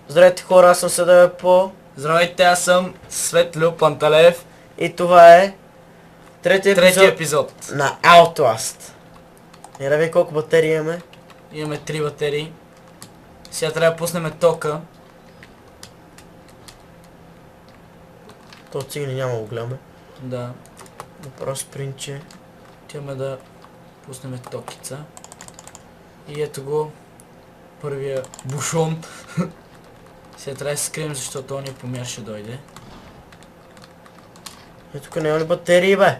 Здравейте хора, аз съм Съдебе По. Здравейте, аз съм Светлю Панталев. И това е третия епизод. на Outlast. И да ви колко батерии имаме. Имаме 3 батерии. Сега трябва да пуснем тока. То цигни няма го гледаме. Да. Въпрос принче. Отиваме да пуснем токица. И ето го първия бушон. Сега трябва да се скрием, защото он ни помяр ще дойде. И тук няма ли батерии, бе?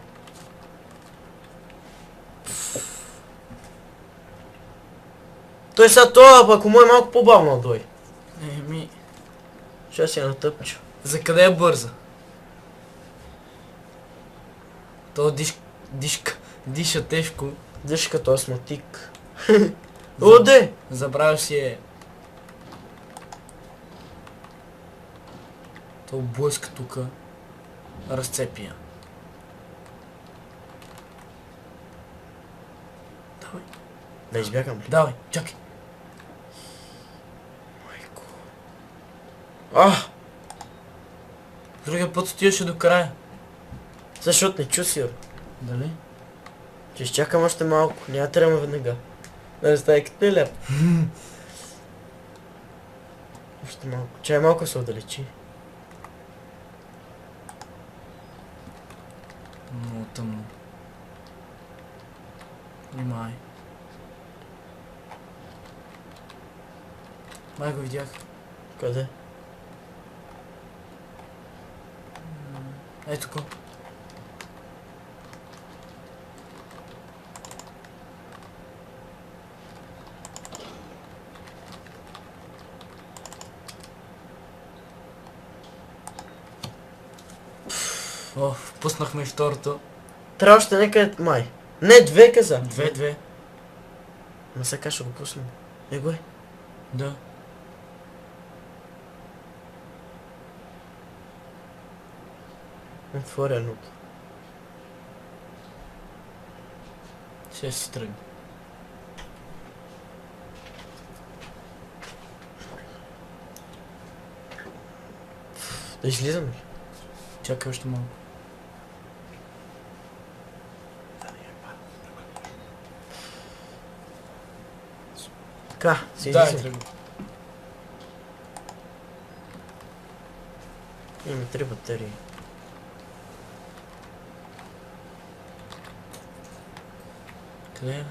Той сега това, ако му е малко по-бавно дой. Еми, Ще си я натъпча. за къде е бърза? То диша тежко. Диш като астматик. Оде! Забравя си е. То блъска тука. Разцепия. Давай. Да избягам ли? Давай, чакай. Майко. А! Другия път отиваше до края. Защото не чу сигурно. Дали? Ще изчакам още малко. Няма трема веднага. Да не стане като леп. Още малко. Чай малко се отдалечи. Много тъмно. Внимай. Май го видях. Къде? Ето го. Пуснахме и второто. Трябва още нека май. Не, две каза. Две. Ма сега ще го пуснем. Его е. Да. Отвореното. Ще си тръгне. Да излизаме ли? Чакай още малко. Така, си Да, излизаме. тръгва. Имаме 3 батерии. Къде е?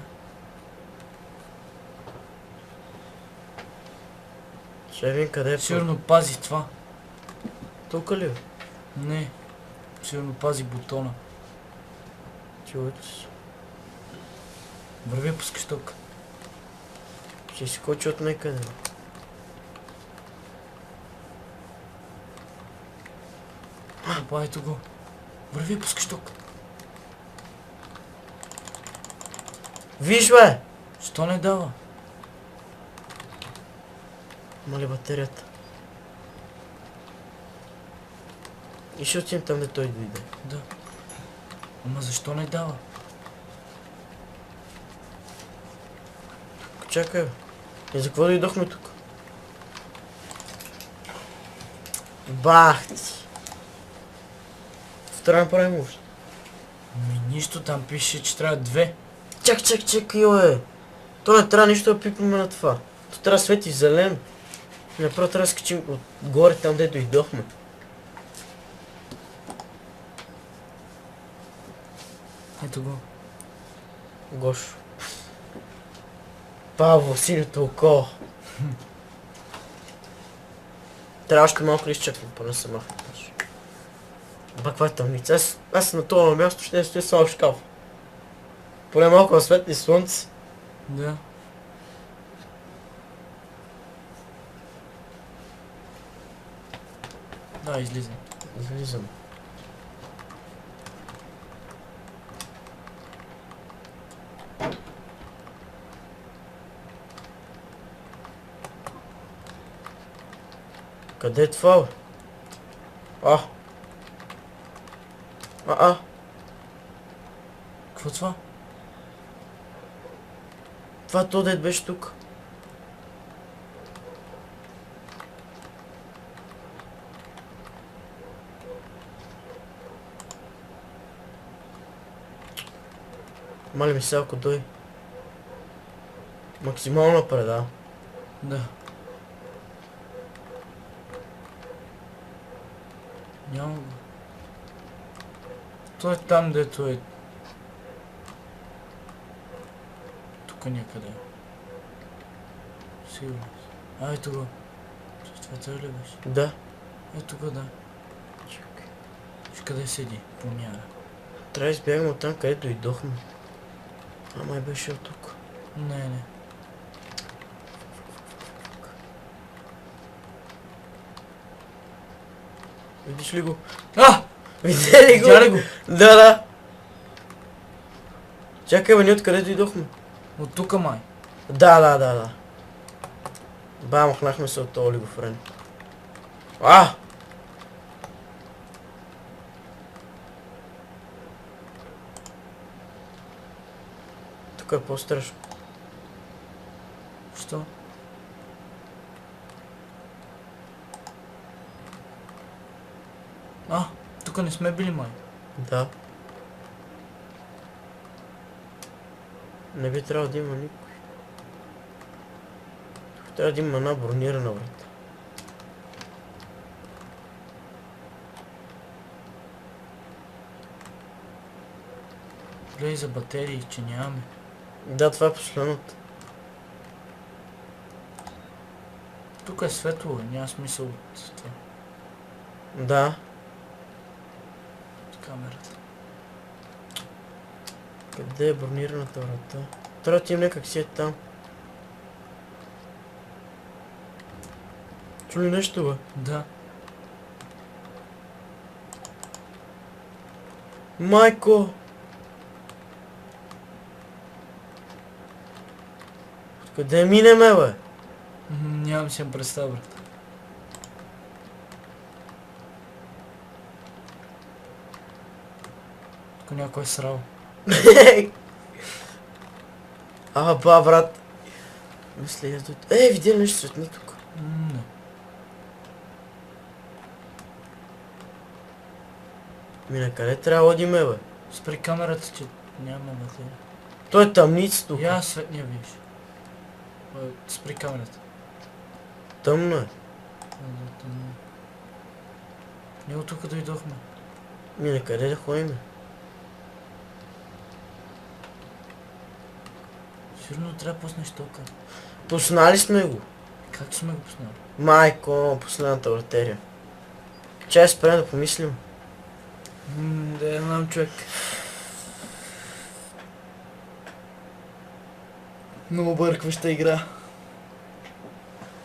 Ще видим къде е. Сигурно пази това. Тук ли? Не. Сигурно пази бутона. Чувате се. Върви по скащок. Ще си кочи от некъде. Опа, ето го. Върви по скащок. Виж, бе! Що не дава? Има ли батерията? И ще отидем там, де той дойде. Да. Ама защо не дава? Чакай, бе. И за какво дойдохме тук? Бах ти! В трябва да направим още. Нищо, там пише, че трябва 2. Чакай, бе! То не трябва нищо да пипаме на това. То трябва да свети зелено. Направо трябва да скачим отгоре там, де дойдохме. Ето го. Гошо. Павло, синето око. Трябва още малко да изчаквам, поне се махна. Ба, каква е тъмница? Аз на това място ще стоя само в шкаф. Поне малко на светли слънце. Да. Да, излизам. Излизам. Къде е това, бе? Какво това? Това то дед беше тук. Мали ми се ако дой. Максимално напред, да. Да. Няма го. Той е там, дето е. Тук някъде. Сигурно. Ето го. Това той ли беше? Да. Ето го, да. Чакай. Виж къде седи? Помяра. Трябва да избягам от там, където дойдохме. Май беше от тук. Не. Видиш ли го? А! Видя ли го? Видя ли го? Да. Чакай, бе, ние откъде дойдохме? От тука май. Да. Махнахме се от този олигофрен. Тук е по-страшно. Що? Тук не сме били май. Да. Не би трябвало да има никой. Тук трябва да има една бронирана врата. Гледай за батерии, че нямаме. Да, това е последното. Тук е светло, няма смисъл от това. Да. От камерата. Къде е бронираната врата? Трябва да ти им някак си е там. Чули нещо, бе? Да. Майко! Къде минеме, бе? Нямам си представа, брат. Тук някой е срал. Брат. Мисля, я дойде. Видя ли нещо светни тук? Не. На къде трябва да одиме, бе? Спри камерата, че нямаме батерия. Той е тъмница тук. Я светния виж. Спри камерата. Тъмно е. Ние от тук дойдохме. На къде да ходиме? Сигурно трябва да пуснеш тока. Пуснали сме го. Как сме го пуснали? Майко, последната батерия. Чай спрем да помислим. Да я знам, човек. Много бъркваща игра.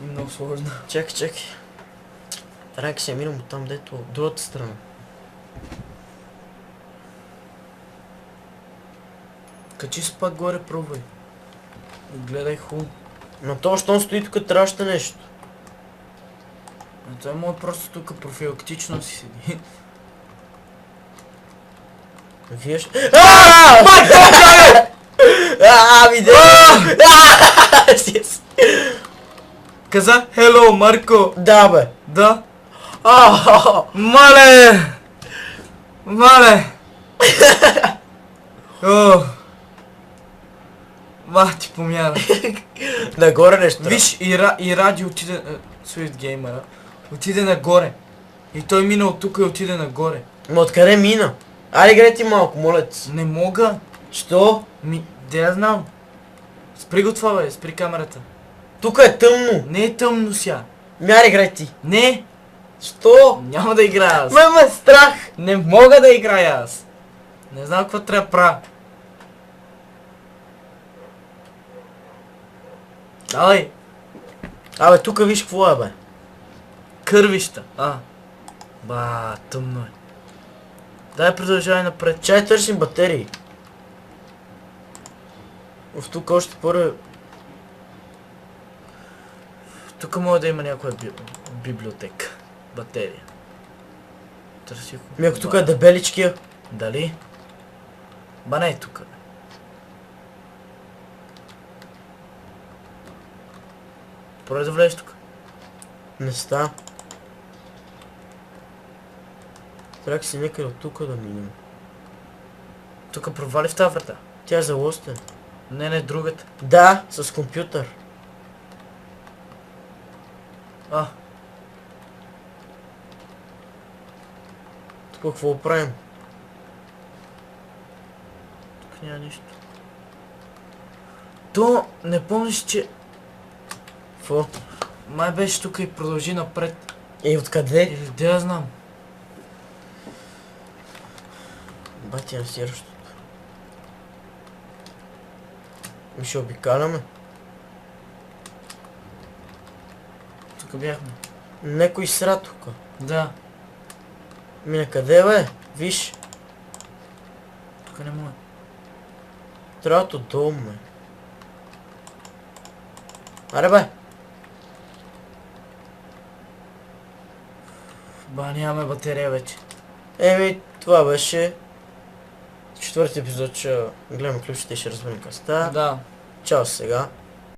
И много сложна. Чакай. Трябва да се минам от там, дето от другата страна. Качи се пак горе, пробвай. Гледай хубаво. Но то, щом стои тук, трябва още нещо. Той му е просто тук профилактично си седи. Вие ще... Видя! Каза, hello, Марко. Да, бе. Да. Мале! Ти помяна. Нагоре нещо. Виж, и Ради отиде... Sweet Gamer. Отиде нагоре. И той мина от тук и отиде нагоре. Ма откъде мина? Айде гре ти малко, моля ти. Не мога. Що? Де я знам. Спри го това, бе, спри камерата. Тук е тъмно. Не е тъмно ся. Мяри гре ти. Не. Що? Няма да играя аз. Ме е страх. Не мога да играя аз. Не знам какво трябва да правя. Давай. Тук виж какво е, бе. Кървища. Тъмно е. Дай продължавай напред. Чай търсим батерии. Тук още първо... Тук може да има някоя библиотека. Батерия. Търси го. Ако тук е дебеличкия. Дали? Не е тук. Пробай да влезеш тук. Не ста. Трябва си някъде от тук да минем. Тук провали в тази врата. Тя е за лостен. Не, другата. Да, с компютър. А, Тук какво правим? Тук няма нищо. то не помниш, че Какво? май беше тук и продължи напред. И откъде? Или де я знам. Бати на сирощото. Ми ще обикаляме. Тук бяхме. Некой сра тук. Да, Ми на къде бе? Виж. тук не може. Трябва да долу ме. Аре бе. Ба, нямаме батерия вече. Еми, това беше четвърти епизод, че гледаме ключите и ще разберем къста. Да. Чао сега.